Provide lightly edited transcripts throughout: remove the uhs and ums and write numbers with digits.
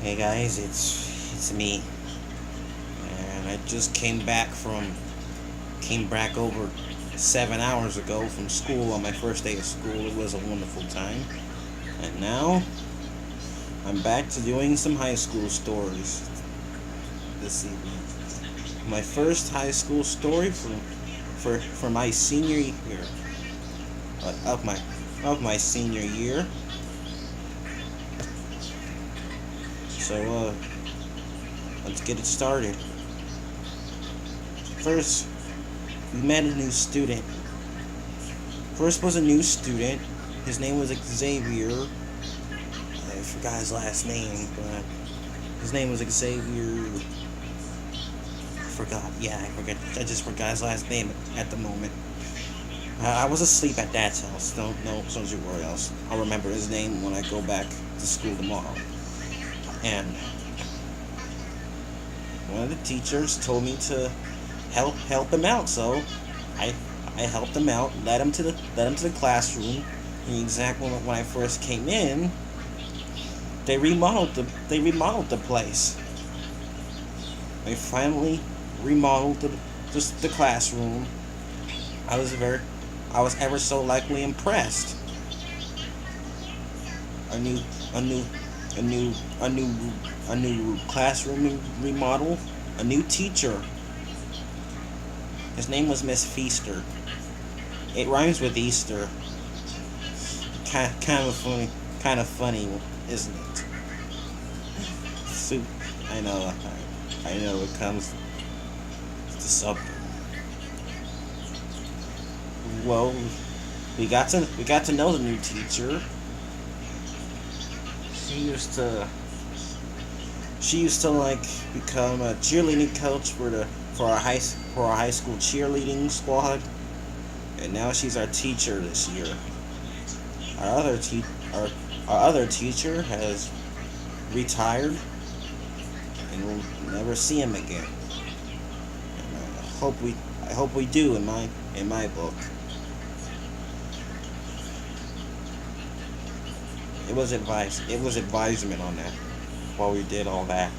Hey guys, it's me, and I just came back over 7 hours ago from school on my first day of school. It was a wonderful time, and now I'm back to doing some high school stories this evening. My first high school story for my senior year of my senior year. So let's get it started. First, we met a new student. First was a new student. His name was Xavier. I forgot his last name, but his name was Xavier. Forgot. Yeah, I forget. I just forgot his last name at the moment. I was asleep at Dad's house. Don't you worry. I'll remember his name when I go back to school tomorrow. And one of the teachers told me to help him out, so I I helped him out, led him to the classroom. And exactly when I first came in, they remodeled the place. They finally remodeled the classroom. I was very I was ever so likely impressed. A new a new a new a new a new classroom remodel, a new teacher. His name was Miss Feaster. It rhymes with Easter. Kind of funny, isn't it? Soup. I know. I know it comes to something. Well, we got to know the new teacher. She used to she used to like become a cheerleading coach for our high school cheerleading squad, and now she's our teacher this year. Our other te- our other teacher has retired, and we'll never see him again. And I hope we do in my book. It was advisement on that while we did all that.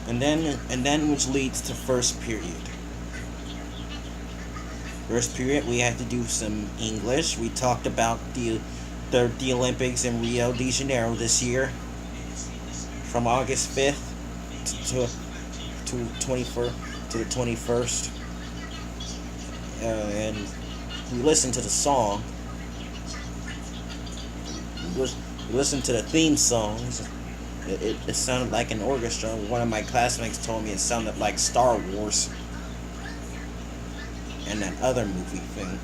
And and then which leads to first period. First period, we had to do some English. We talked about the Olympics in Rio de Janeiro this year, from August 5th to 21st to the 21st, and we listened to the song. We listened to the theme songs. It sounded like an orchestra. One of my classmates told me it sounded like Star Wars and that other movie thing.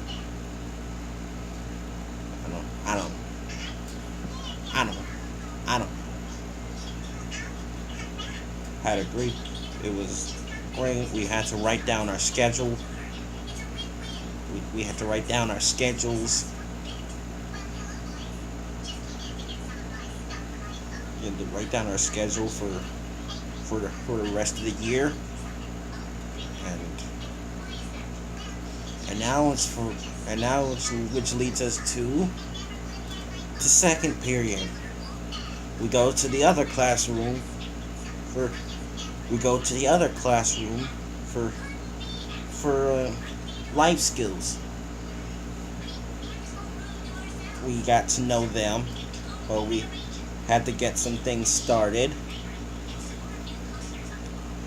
I don't, I don't, I don't, I don't. Had agreed. It was great. We had to write down our schedule. We had to write down our schedules. We had to write down our schedule for the rest of the year, and and now it's for and now it's, which leads us to the second period. We go to the other classroom for we go to the other classroom for life skills. We got to know them, but we had to get some things started.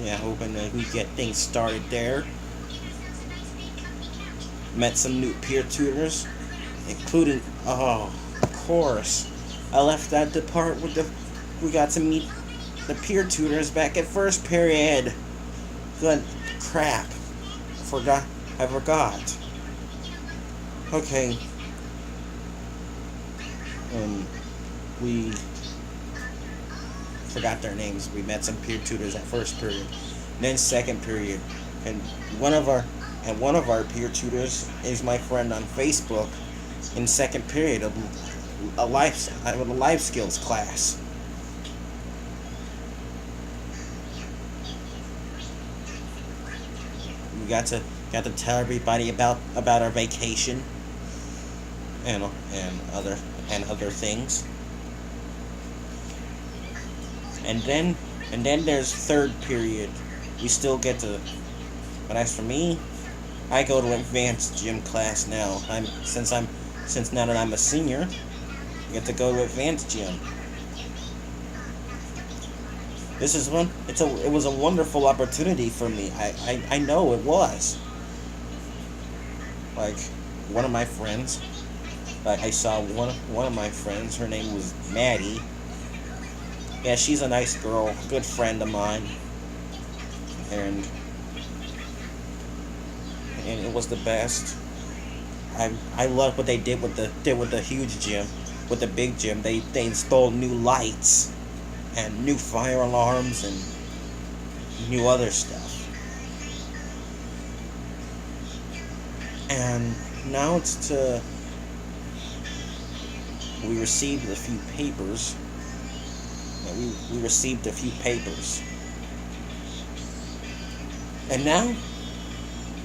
Yeah, hoping that we get things started there. Met some new peer tutors, including, oh, of course, I left that to part with we got to meet the peer tutors back at first period. Good crap. I forgot. Okay. We forgot their names. We met some peer tutors at first period. Then second period. And one of our one of our peer tutors is my friend on Facebook in second period of a life skills class. We got to tell everybody about our vacation. and other things. And then there's third period. We still get to. But as for me, I go to advanced gym class now. Since now that I'm a senior, I get to go to advanced gym. It was a wonderful opportunity for me. I know it was. Like one of my friends, like I saw one of my friends. Her name was Maddie. Yeah, she's a nice girl, good friend of mine, and it was the best. I love what they did with the huge gym, with the big gym. They installed new lights and new fire alarms and new other stuff. And now we received a few papers. Yeah, we received a few papers. And now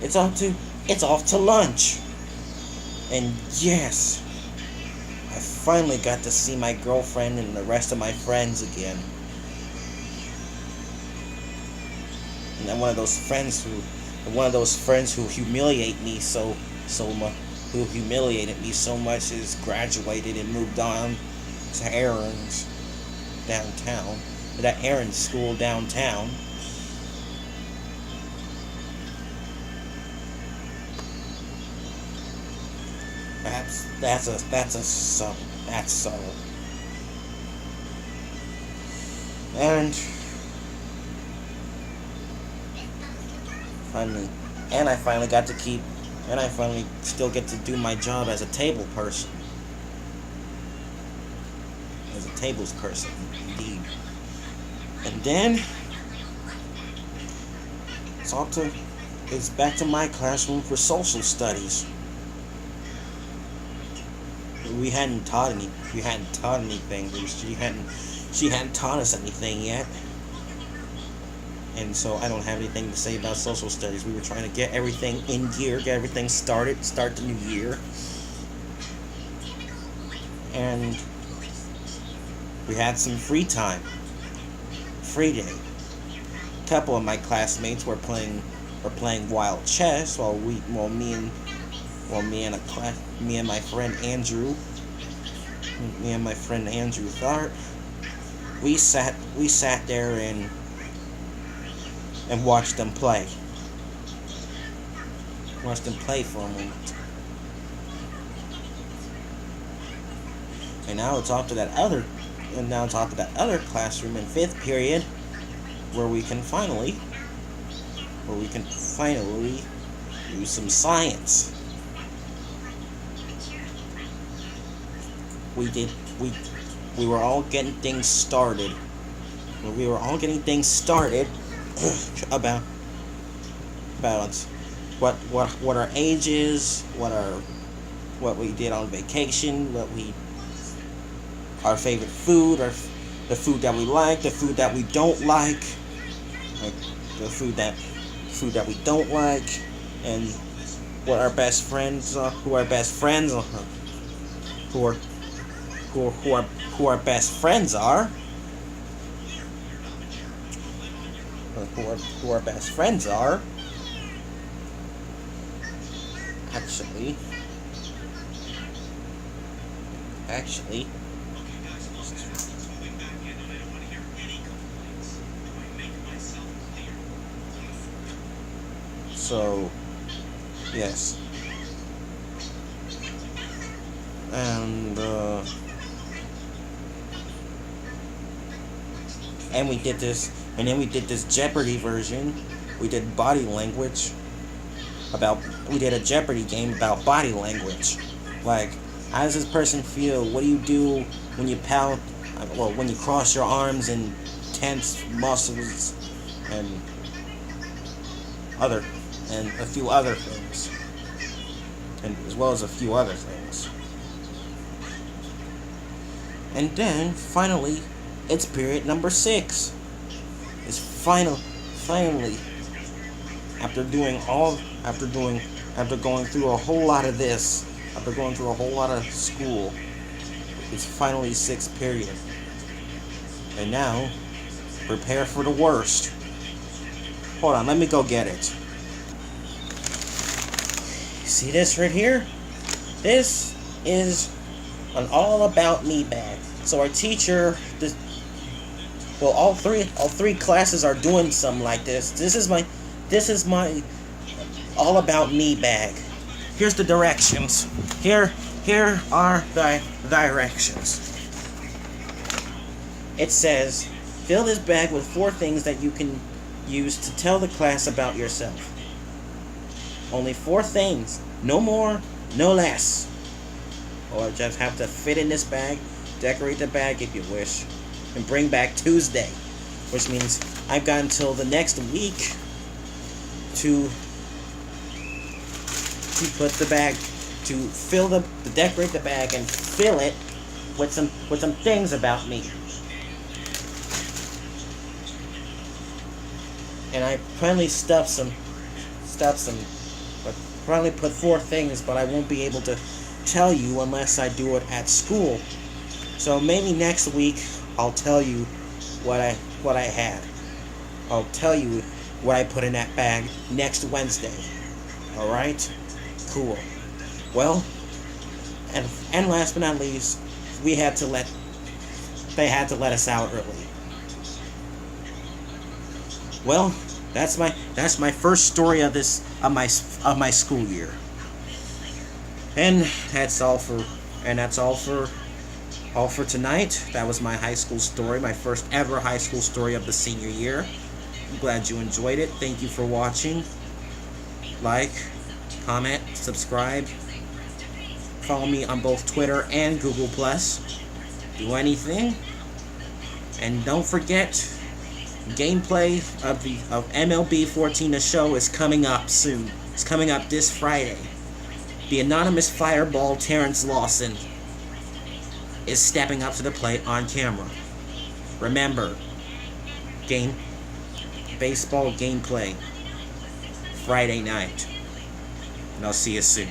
it's off to lunch. And yes, I finally got to see my girlfriend and the rest of my friends again. And I'm one of those friends who humiliate me so much, who humiliated me so much, is graduated and moved on to Aaron's downtown, that Aaron's school downtown. That's subtle. And finally, and I finally still get to do my job as a table person, as a tables person, indeed. And then it's back to my classroom for social studies. We hadn't taught anything. She hadn't taught us anything yet. And so I don't have anything to say about social studies. We were trying to get everything in gear, get everything started, start the new year. And we had some free time. Free day. A couple of my classmates were playing wild chess while me and my friend Andrew Thart, we sat there and watched them play. Watched them play for a moment. And now it's off to that other classroom in fifth period where we can finally do some science. We were all getting things started. About what our age is, what we did on vacation, our favorite food, the food that we like, the food that we don't like, the food that we don't like, and what our best friends are, who our best friends are, who our best friends are, who our best friends are. Actually, so yes, and we did this, and then we did this Jeopardy version. We did body language. We did a Jeopardy game about body language. Like, how does this person feel? What do you do when you pout? Well, when you cross your arms and tense muscles, and a few other things, and as well as a few other things. And then finally, it's period number 6. It's finally, after going through a whole lot of this, I've been going through a whole lot of school. It's finally sixth period. And now, prepare for the worst. Hold on, let me go get it. See this right here? This is an all about me bag. So our teacher, all three classes are doing something like this. This is my all about me bag. Here's the directions. Here are the directions. It says, fill this bag with 4 things that you can use to tell the class about yourself. Only 4 things. No more, no less. Or just have to fit in this bag, decorate the bag if you wish, and bring back Tuesday. Which means I've got until the next week to put the bag, to decorate the bag and fill it with some things about me. And I finally stuffed some, but probably put 4 things, but I won't be able to tell you unless I do it at school. So maybe next week I'll tell you what I had. I'll tell you what I put in that bag next Wednesday. All right? Cool. Well, and last but not least, they had to let us out early. Well, that's my first story of my school year. And that's all for tonight. That was my high school story, my first ever high school story of the senior year. I'm glad you enjoyed it. Thank you for watching. Like, comment, subscribe. Follow me on both Twitter and Google+. Do anything. And don't forget, gameplay of MLB 14 The Show is coming up soon. It's coming up this Friday. The anonymous fireball Terrence Lawson is stepping up to the plate on camera. Remember, baseball gameplay Friday night. And I'll see you soon.